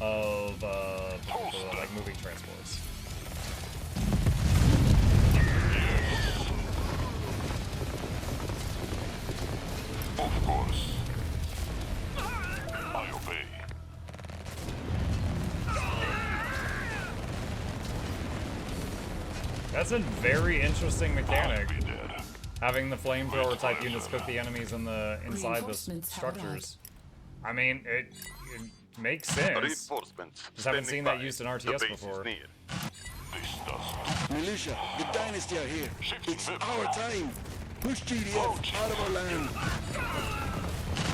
of like moving transports. Of course. I obey. That's a very interesting mechanic. Having the flamethrower type units cook the enemies inside the structures. I mean, it makes sense. Just haven't seen that used in RTS before. Militia, the dynasty are here. It's our time. Push GDF out of our land.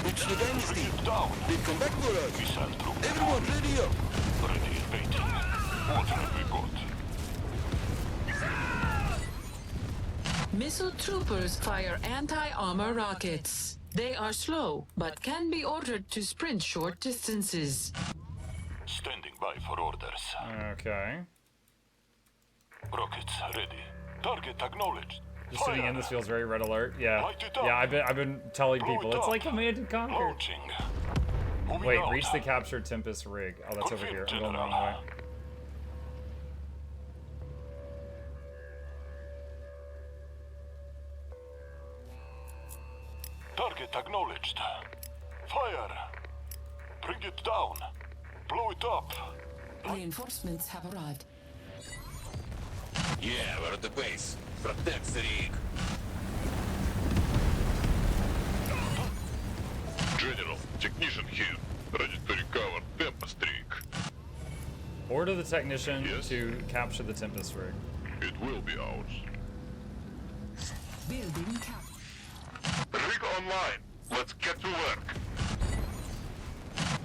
It's the dynasty. They come back for us. Everyone ready up. Ready and waiting. What have we got? Missile troopers fire anti-armor rockets. They are slow, but can be ordered to sprint short distances. Standing by for orders. Okay. Rockets ready. Target acknowledged. Just sitting in, this feels very red alert. Yeah. Yeah, I've been telling people it's like Command and Conquer. Launching. Wait, reach the captured Tempest rig. Oh, that's over here. I'm going the wrong way. Target acknowledged. Fire! Bring it down. Blow it up. Reinforcements have arrived. Yeah, we're at the base. Protect the rig. General, technician here. Ready to recover Tempest rig. Order the technician to capture the Tempest rig. It will be ours. Building cap. Rig online. Let's get to work.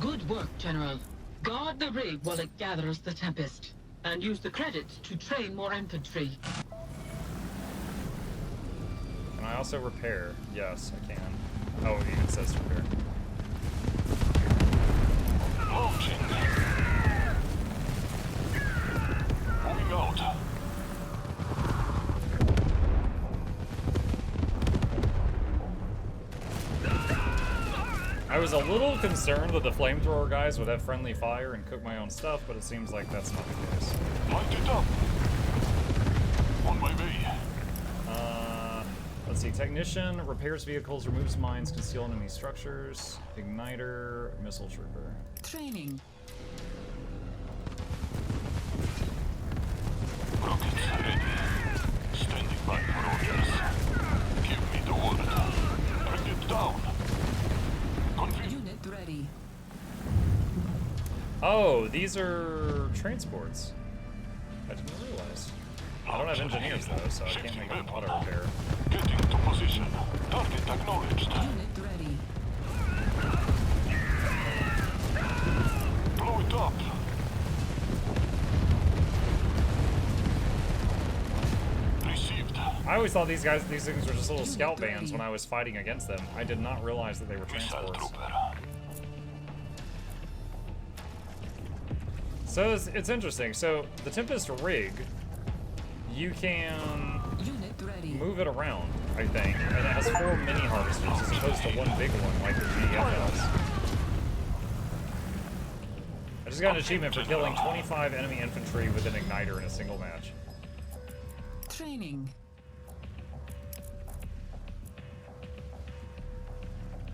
Good work, General. Guard the rig while it gathers the Tempest. And use the credit to train more infantry. Can I also repair? Yes, I can. Oh, it even says repair. Launching. Moving out. I was a little concerned that the flamethrower guys would have friendly fire and cook my own stuff, but it seems like that's not the case. Light it up. On my way. Let's see. Technician repairs vehicles, removes mines, conceal enemy structures. Igniter, missile trooper. Training. Rockets ready. Standing by for orders. Give me the word. Bring it down. Unit ready. Oh, these are transports. I didn't realize. I don't have engineers though, so I can't make an auto repair. Getting to position. Target acknowledged. Unit ready. Blow it up. Received. I always thought these things were just little scout bands when I was fighting against them. I did not realize that they were Missile transports. trooper. So it's interesting. So the Tempest rig, you can Unit ready. move it around, I think, and it has 4 mini harvesters as opposed to one big one like the GDF does. I just got an achievement for killing 25 enemy infantry with an igniter in a single match. Training.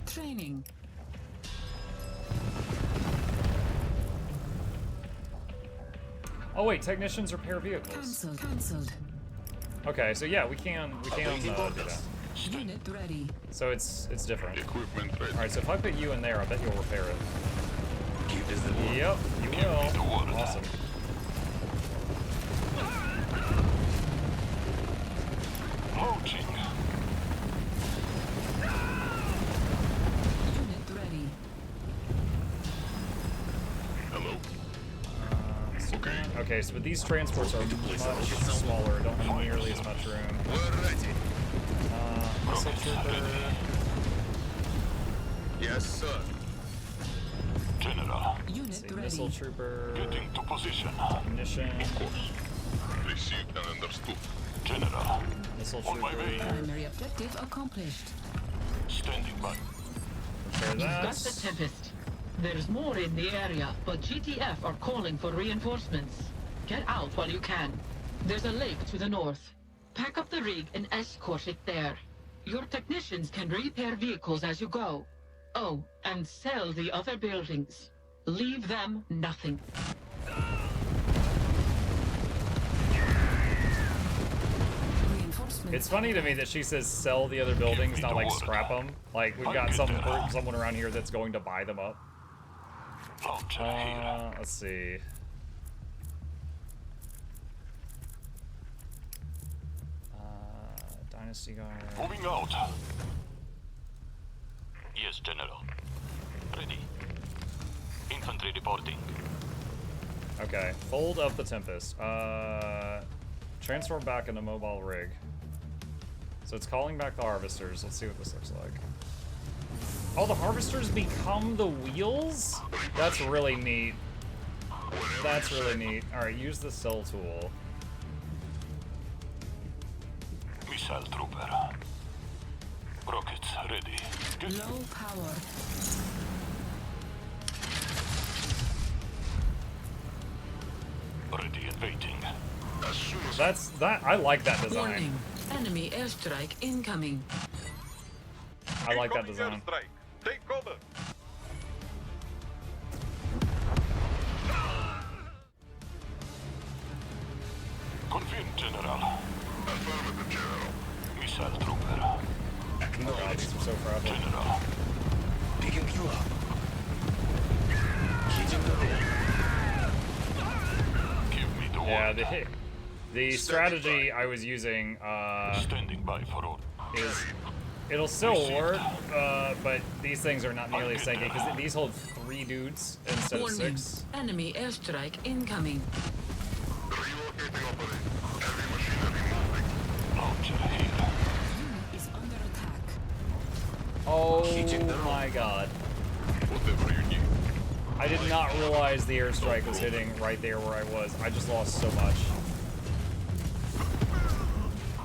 Training. Oh wait, technicians repair vehicles. Cancelled. Okay, so yeah, we can do that. Unit ready. So it's different. Equipment ready. All right, so if I put you in there, I bet you'll repair it. Give us the word. Yep, you will. Awesome. Launching. Unit ready. Hello. Okay, so but these transports are much smaller, don't have nearly as much room. We're ready. Missile trooper. Yes, sir. General. Unit See, ready. missile trooper. Getting to position. Technician. Of course. Received and understood. General. Missile On my trooper. way. Primary objective accomplished. Standing by. Repair You've got that. the Tempest. There's more in the area, but GTF are calling for reinforcements. Get out while you can. There's a lake to the north. Pack up the rig and escort it there. Your technicians can repair vehicles as you go. Oh, and sell the other buildings. Leave them nothing. It's funny to me that she says sell the other buildings, not like scrap them. Like we've got someone around here that's going to buy them up. Let's see. Dynasty guard. Moving out. Yes, General. Ready. Infantry reporting. Okay, fold up the Tempest. Transform back into mobile rig. So it's calling back the harvesters. Let's see what this looks like. Oh, the harvesters become the wheels? That's really neat. That's really neat. Alright, use the cell tool. Missile trooper. Rockets ready. Low power. Ready and waiting. I like that design. Warning. Enemy airstrike incoming. I like that design. Take cover. Confirm, General. Affirmative, General. Missile trooper. Oh god, these are so fragile. General. Picking you up. Hitting the road. Give me the Yeah, word. the strategy I was using Standing by for order. is it'll still work, but these things are not nearly as tanky because these hold 3 dudes instead of Warning. 6. Enemy airstrike incoming. Relocating operation. Heavy machinery moving. Launcher here. Unit is under attack. Oh my god. Whatever you need. I did not realize the airstrike was hitting right there where I was. I just lost so much.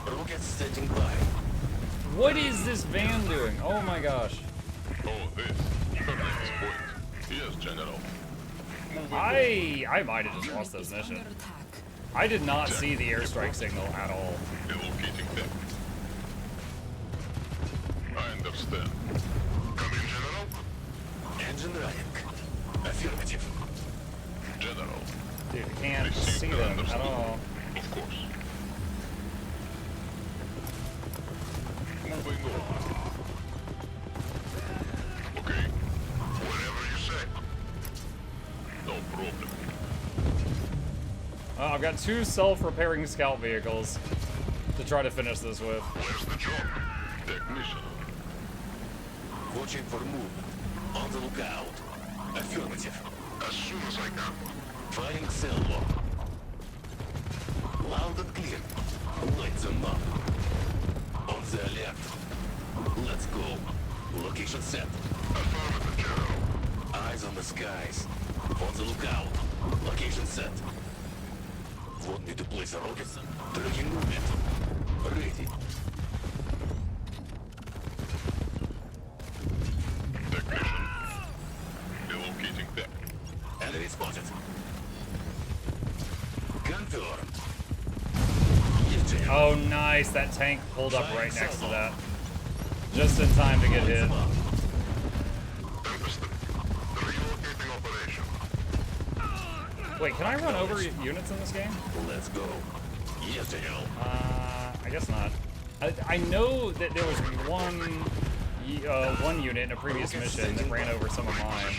Rockets setting by. What is this van doing? Oh my gosh. Oh, this. Your name is point. Yes, General. I might have just lost this Is mission. under attack. I did not see the airstrike signal at all. Relocating them. I understand. Come in, General. Engine running. Affirmative. General. Dude, I can't see them at all. Of course. Moving on. Okay. Whatever you say. No problem. I've got 2 self-repairing scout vehicles to try to finish this with. Where's the job? Technician. Watching for move. On the lookout. Affirmative. As soon as I can. Firing cell lock. Loud and clear. Light them up. On the alert. Let's go. Location set. Affirmative, General. Eyes on the skies. On the lookout. Location set. Want me to place a rocket? Tracking movement. Ready. Technician. Relocating them. Enemy spotted. Confirmed. Yes, General. Oh, nice. That tank pulled up right next to that. Just in time to get hit. Tempest. Relocating operation. Wait, can I run over units in this game? Let's go. Yes, General. I guess not. I know that there was one unit in a previous mission that ran over some of mine,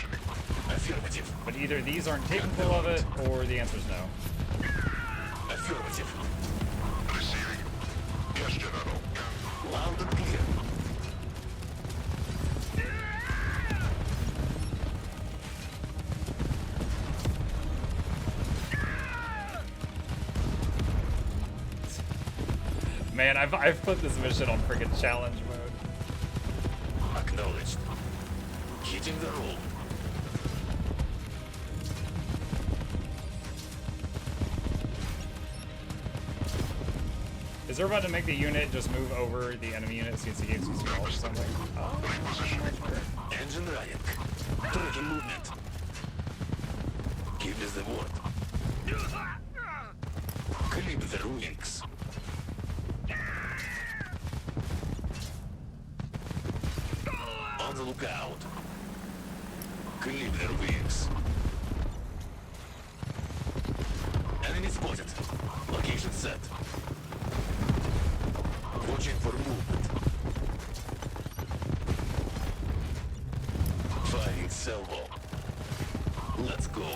Affirmative. but either these aren't capable of it, or the answer is no. Affirmative. Receiving. Yes, General. Loud and clear. Man, I've put this mission on freaking challenge mode. Acknowledged. Hitting the road. Is there about to make the unit just move over the enemy unit since he gives you small or something? Engine running. Tracking movement. the word? Clip their wings. On the lookout. Clip their wings. Enemy spotted. Location set. Watching for movement. Firing salvo. Let's go.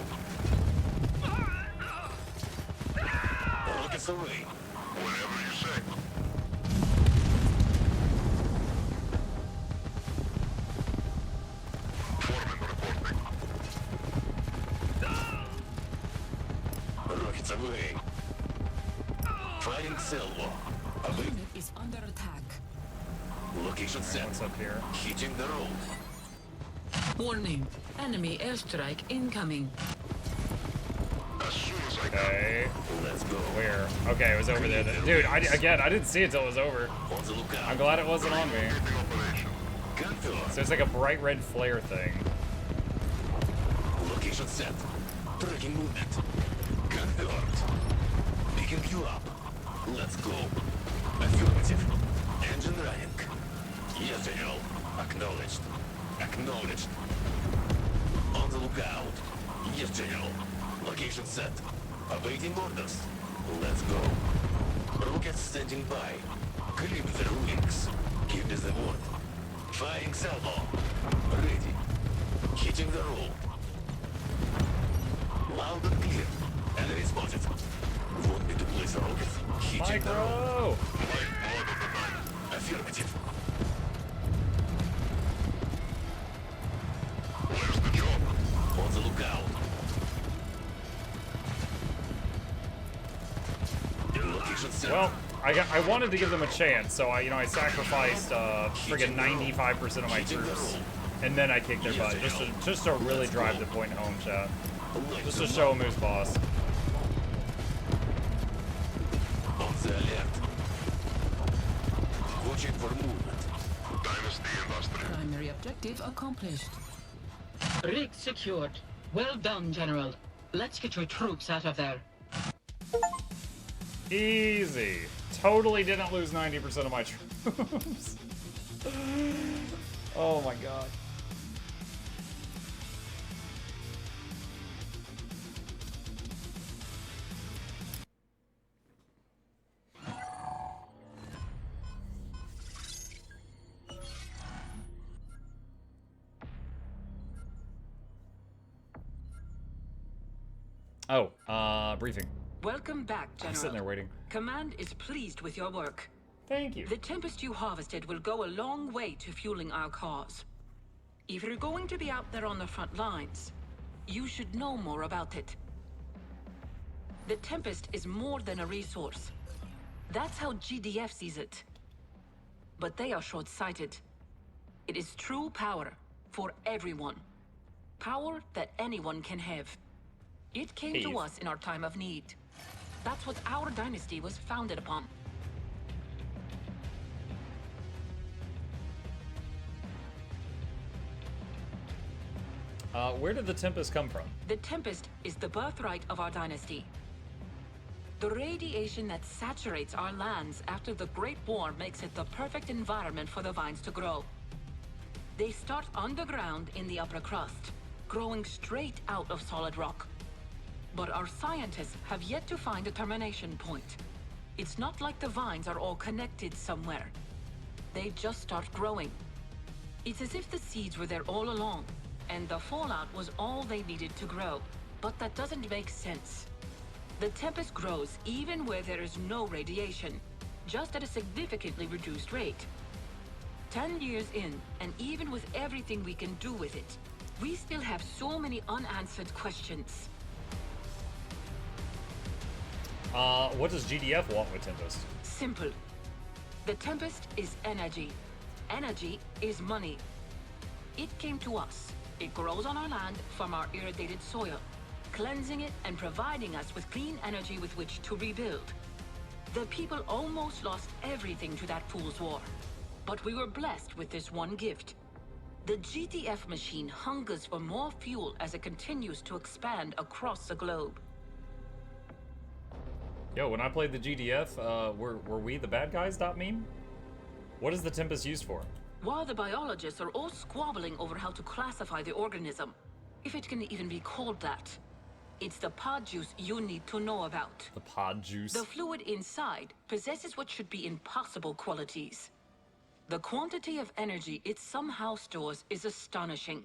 Rockets away. Whatever you say. Foreman reporting. Rockets away. Firing salvo. Away. Unit is under attack. Location set. What's up here? Hitting the road. Warning. Enemy airstrike incoming. As soon as I can. Okay. Let's go. Where? Okay, it was over there. Dude, I didn't see it till it was over. On the lookout. I'm glad it wasn't on me. Keeping operation. Confirmed. So it's like a bright red flare thing. Location set. Tracking movement. Confirmed. Picking you up. Let's go. Affirmative. Engine running. Yes, General. Acknowledged. Acknowledged. On the lookout. Yes, General. Location set. Awaiting orders. Let's go. Rockets standing by. Clip their wings. Give me the word. Firing salvo. Ready. Hitting the roll. Loud and clear. Enemy spotted. Want me to place a rocket? Hitting the roll. Micro! Lifeblood of the night. Affirmative. Where's the job? On the lookout. Location set. Well, I wanted to give them a chance, so I sacrificed friggin' 95% of my troops, and then I kicked their butt just to really drive the point home, chat. Just to show them who's boss. On the alert. Watching for movement. Dynasty Industry. Primary objective accomplished. Rig secured. Well done, General. Let's get your troops out of there. Easy. Totally didn't lose 90% of my troops. Oh my god. Oh, briefing. Welcome back, I'm sitting there General. waiting. Command is pleased with your work. Thank you. The Tempest you harvested will go a long way to fueling our cause. If you're going to be out there on the front lines, you should know more about it. The Tempest is more than a resource. That's how GDF sees it. But they are short-sighted. It is true power for everyone. Power that anyone can have. It came to us in our time of need. That's what our dynasty was founded upon. Where did the Tempest come from? The Tempest is the birthright of our dynasty. The radiation that saturates our lands after the Great War makes it the perfect environment for the vines to grow. They start underground in the upper crust, growing straight out of solid rock. But our scientists have yet to find a termination point. It's not like the vines are all connected somewhere. They just start growing. It's as if the seeds were there all along, and the fallout was all they needed to grow. But that doesn't make sense. The Tempest grows even where there is no radiation, just at a significantly reduced rate. 10 years in, and even with everything we can do with it, we still have so many unanswered questions. What does GDF want with Tempest? Simple. The Tempest is energy. Energy is money. It came to us. It grows on our land from our irrigated soil, cleansing it and providing us with clean energy with which to rebuild. The people almost lost everything to that fool's war. But we were blessed with this one gift. The GTF machine hungers for more fuel as it continues to expand across the globe. Yo, when I played the GDF, were we the bad guys, meme? What is the Tempest used for? While the biologists are all squabbling over how to classify the organism, if it can even be called that, it's the pod juice you need to know about. The pod juice? The fluid inside possesses what should be impossible qualities. The quantity of energy it somehow stores is astonishing.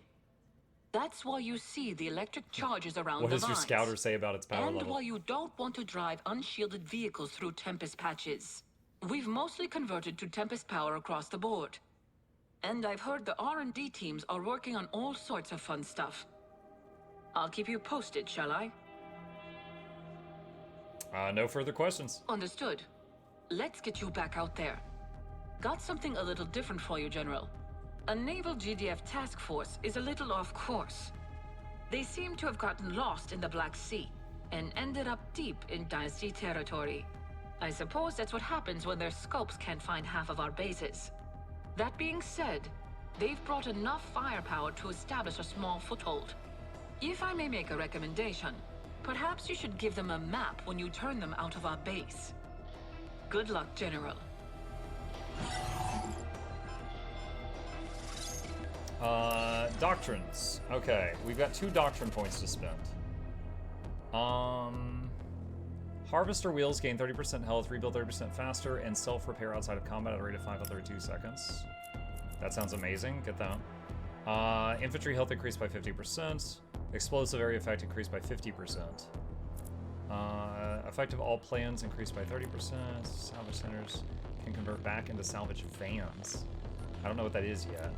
That's why you see the electric charges around What the does your vines. scouter say about its power And level? why you don't want to drive unshielded vehicles through Tempest patches. We've mostly converted to Tempest power across the board. And I've heard the R&D teams are working on all sorts of fun stuff. I'll keep you posted, shall I? No further questions. Understood. Let's get you back out there. Got something a little different for you, General. A naval GDF task force is a little off course. They seem to have gotten lost in the Black Sea and ended up deep in Dynasty territory. I suppose that's what happens when their scopes can't find half of our bases. That being said, they've brought enough firepower to establish a small foothold. If I may make a recommendation, perhaps you should give them a map when you turn them out of our base. Good luck, General. Doctrines. Okay, we've got 2 doctrine points to spend. Harvester wheels gain 30% health, rebuild 30% faster, and self-repair outside of combat at a rate of 5 every 2 seconds. That sounds amazing. Get that. Infantry health increased by 50%. Explosive area effect increased by 50%. Effective all plans increased by 30%. Salvage centers can convert back into salvage vans. I don't know what that is yet.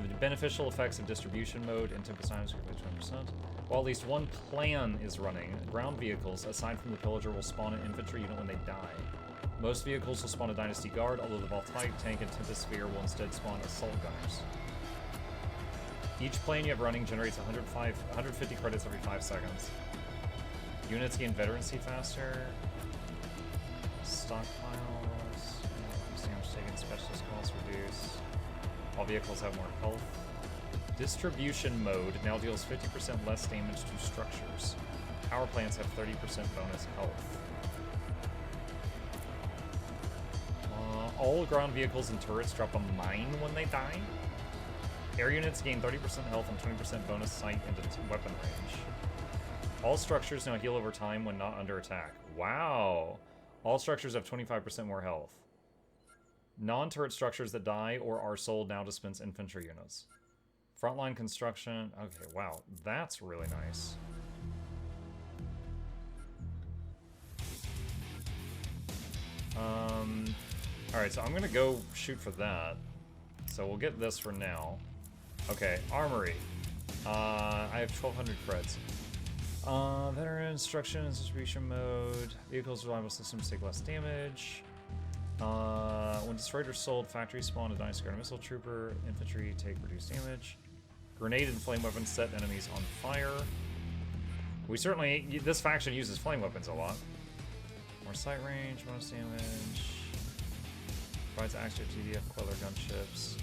The beneficial effects of distribution mode in Tempest times increased by 20%. While at least one plan is running, ground vehicles, aside from the pillager, will spawn an infantry unit when they die. Most vehicles will spawn a Dynasty Guard, although the Voltaic tank and Tempest Sphere will instead spawn assault gunners. Each plane you have running generates 150 credits every 5 seconds. Units gain veterancy faster. Stockpiles. Damage taken, specialist costs reduce. All vehicles have more health. Distribution mode now deals 50% less damage to structures. Power plants have 30% bonus health. All ground vehicles and turrets drop a mine when they die. Air units gain 30% health and 20% bonus sight into weapon range. All structures now heal over time when not under attack. Wow! All structures have 25% more health. Non-turret structures that die or are sold now dispense infantry units. Frontline construction. Okay, wow. That's really nice. Alright, so I'm gonna go shoot for that. So we'll get this for now. Okay, armory. I have 1,200 creds. Veteran instructions, distribution mode. Vehicles survival systems take less damage. When destroyed or sold, factory spawn a Dynasty Guard missile trooper. Infantry take reduced damage. Grenade and flame weapons set enemies on fire. We certainly, this faction uses flame weapons a lot. More sight range, bonus damage. Provides access to GDF Queller gunships.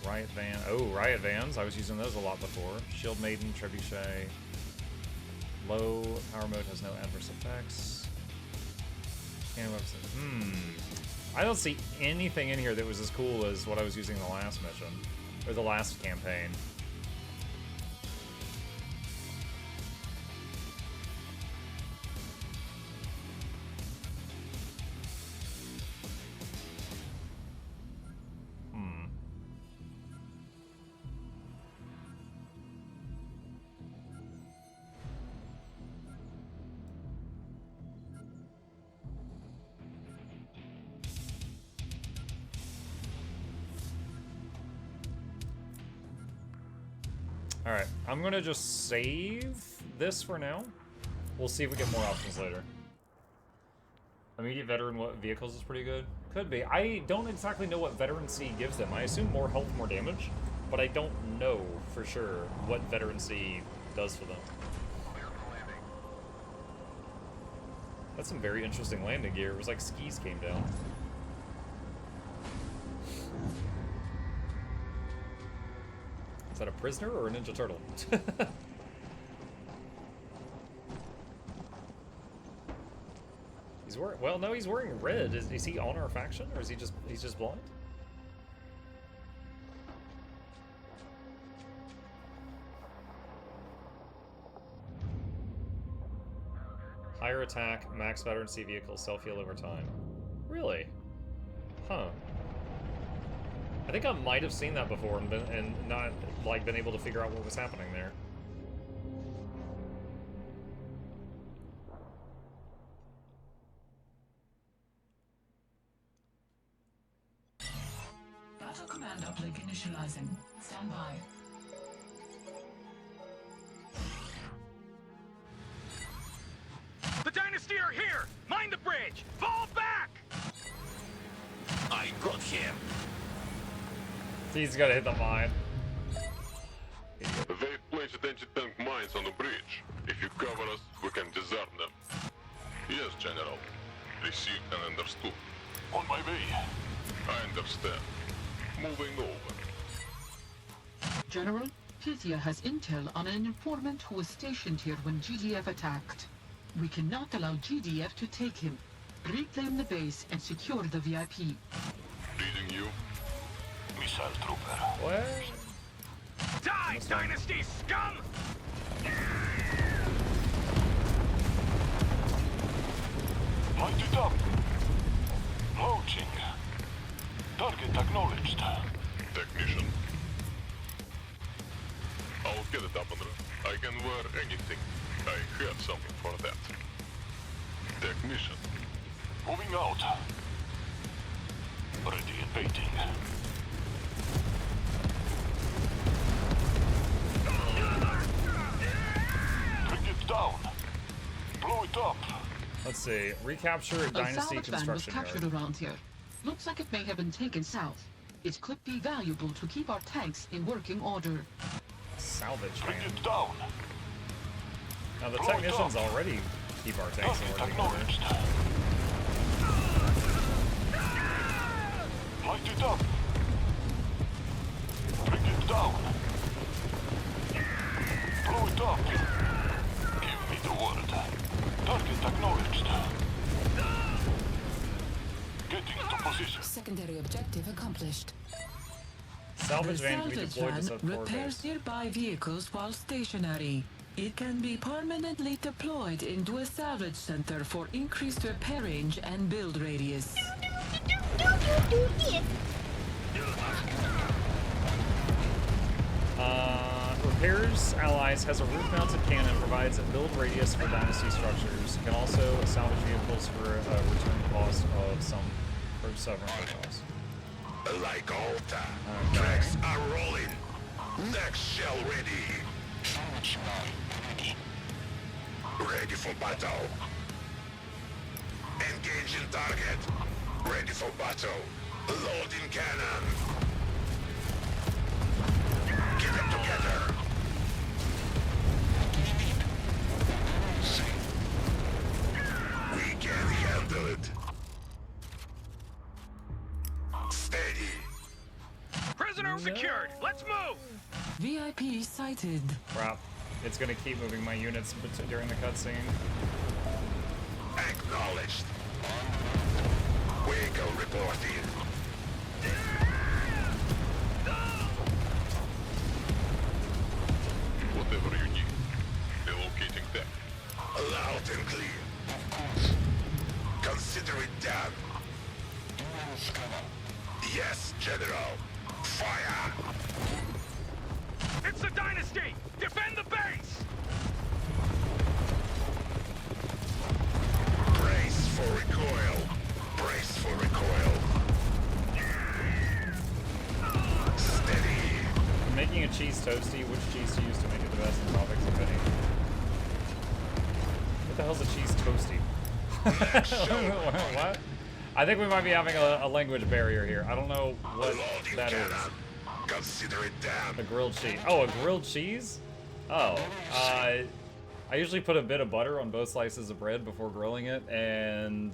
Riot van. Oh, riot vans. I was using those a lot before. Shield Maiden, Trebuchet. Low power mode has no adverse effects. Cannon weapons. I don't see anything in here that was as cool as what I was using in the last mission. Or the last campaign. Alright, I'm gonna just save this for now. We'll see if we get more options later. Immediate veteran vehicles is pretty good. Could be. I don't exactly know what veterancy gives them. I assume more health, more damage, but I don't know for sure what veterancy does for them. That's some very interesting landing gear. It was like skis came down. that a prisoner or a Ninja Turtle? He's wearing, well, no, he's wearing red. Is he on our faction, or is he's just blind? Higher attack, max veterancy vehicles, self-heal over time. Really? Huh. I think I might have seen that before and not like been able to figure out what was happening there. Battle command uplink initializing. Stand by. The Dynasty are here! Mind the bridge! Fall back! I got him! He's gotta hit the mine. They placed anti-tank mines on the bridge. If you cover us, we can disarm them. Yes, General. Received and understood. On my way. I understand. Moving over. General, Pythia has intel on an informant who was stationed here when GDF attacked. We cannot allow GDF to take him. Reclaim the base and secure the VIP. Reading you. Missile trooper. What? Die, Dynasty scum! Light it up. Launching. Target acknowledged. Technician. I'll get it up and running. I can wear anything. I have something for that. Technician. Moving out. Ready and waiting. Bring it down. Blow it up. Let's see. Recapture a Dynasty salvage van was construction captured yard. around here. Looks like it may have been taken south. It could be valuable to keep our tanks in working order. Salvage Bring van. it down. Now the Blow it technicians up. already keep our tanks in Target working order. acknowledged. Light it up. Bring it down. Blow it up. Give me the word. Target acknowledged. Getting to position. Secondary objective accomplished. Salvage The van can be salvage deployed to van support repairs base. nearby vehicles while stationary. It can be permanently deployed into a salvage center for increased repair range and build radius. Repairs Allies has a roof-mounted cannon, provides a build radius for Dynasty structures. Can also salvage vehicles for a return cost of some rental costs. Like all time, tracks are rolling. Next shell ready. Ready for battle. Engaging target. Ready for battle. Loading cannon. Get it together. We can handle it. Steady. Prisoner secured. Let's move. VIP sighted. Crap. It's gonna keep moving my units during the cutscene. Acknowledged. Vehicle reporting. Whatever you need. Relocating them. Loud and clear. Consider it done. Yes, General. Fire! It's the Dynasty! Defend the base! Brace for recoil. Brace for recoil. Steady. I'm making a cheese toasty. Which cheese to use to make it the best in topics, if any? What the hell's a cheese toasty? What? I think we might be having a language barrier here. I don't know what Loading that is. cannon. Consider it done. A grilled cheese. Oh, a grilled cheese? Oh. I usually put a bit of butter on both slices of bread before grilling it, and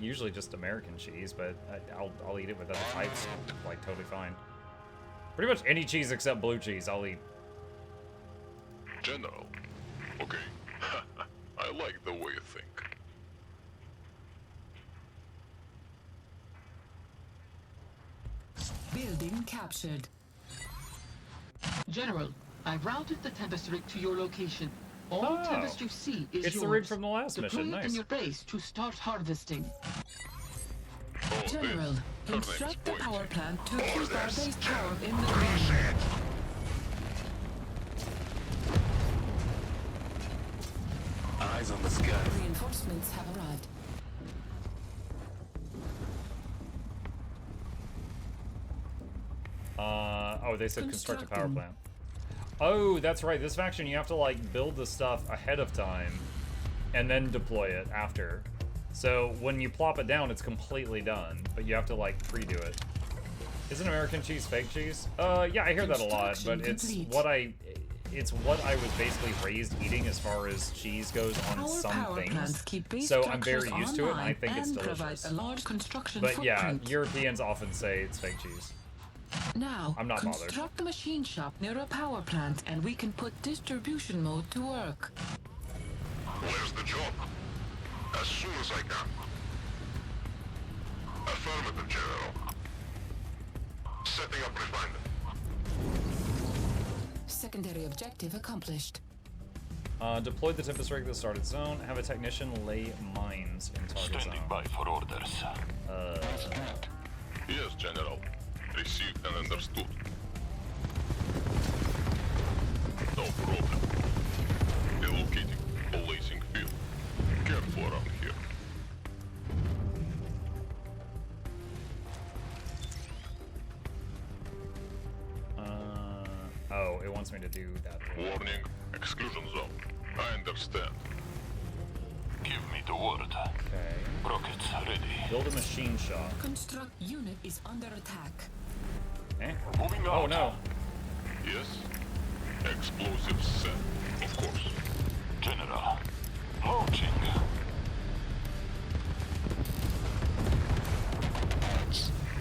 usually just American cheese, but I'll eat it with other types, like, totally fine. Pretty much any cheese except blue cheese I'll eat. General. Okay. I like the way you think. Building captured. General, I've routed the Tempest rig to your location. All Oh. Tempest you see is It's yours. the rig from the last Deploy mission, it nice. in your base to start harvesting. Oh, General, this. Her name's instruct the Point. power plant to keep our base power in the green. Eyes on the sky. Reinforcements have arrived. Oh, they said construct a power Constructing. plant. Oh, that's right. This faction, you have to, like, build the stuff ahead of time and then deploy it after. So when you plop it down, it's completely done, but you have to, like, pre-do it. Isn't American cheese fake cheese? Yeah, I hear that a lot, but Construction it's what I was basically raised eating as far as cheese goes on Our some power things. plants keep base So I'm very structures used to it, and I online think it's and provide delicious. a large construction But yeah, footprint. Europeans often say it's fake cheese. Now, I'm not bothered. construct a machine shop near a power plant and we can put distribution mode to work. Where's the job? As soon as I can. Affirmative, General. Setting up refinement. Secondary objective accomplished. Deployed the Tempest rig to the started zone. Have a technician lay mines in target Standing zone. by for orders. Yes, General. Received and understood. No problem. Relocating. Placing field. Careful around here. Oh, it wants me to do that. Warning. Exclusion zone. I understand. Give me the word. Okay. Rockets ready. Build a machine shop. Construct unit is under attack. Eh? Moving Oh out. no. Yes? Explosives set. Of course. General. Launching.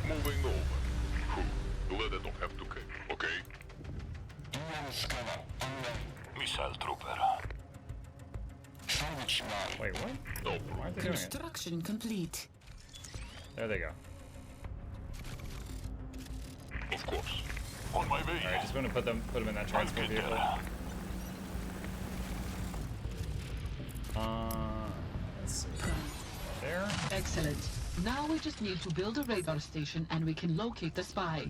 Moving over. Whew. Glad I don't have to cave. Okay? Missile trooper. Wait, what? No Why problem. aren't they doing it? Construction complete. There they go. Of course. On my way. Alright, just gonna put them in that I'll transport get vehicle. there. Let's see. There. Excellent. Now we just need to build a radar station and we can locate the spy.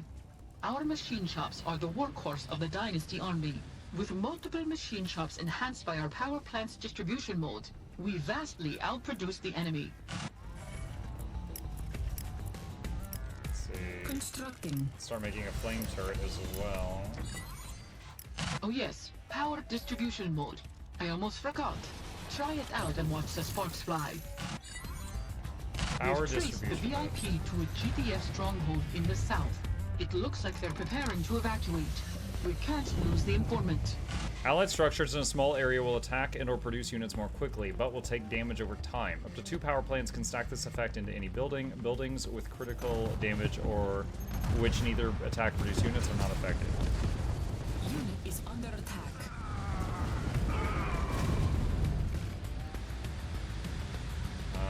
Our machine shops are the workhorse of the Dynasty army. With multiple machine shops enhanced by our power plant's distribution mode, we vastly outproduce the enemy. Let's see. Constructing. Start making a flame turret as well. Oh yes, power distribution mode. I almost forgot. Try it out and watch the sparks fly. Power We've traced the distribution. mode. VIP to a GTF stronghold in the south. It looks like they're preparing to evacuate. We can't lose the informant. Allied structures in a small area will attack and or produce units more quickly, but will take damage over time. Up to 2 power plants can stack this effect into any buildings with critical damage or which neither attack or produce units are not affected. Unit is under attack.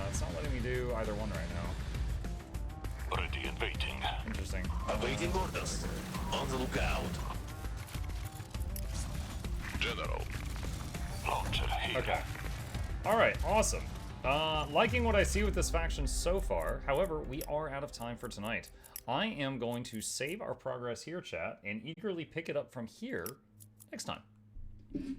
It's not letting me do either one right now. Ready and waiting. Interesting. Awaiting orders. On the lookout. General. Launcher here. Okay. Alright, awesome. Liking what I see with this faction so far. However, we are out of time for tonight. I am going to save our progress here, chat, and eagerly pick it up from here next time.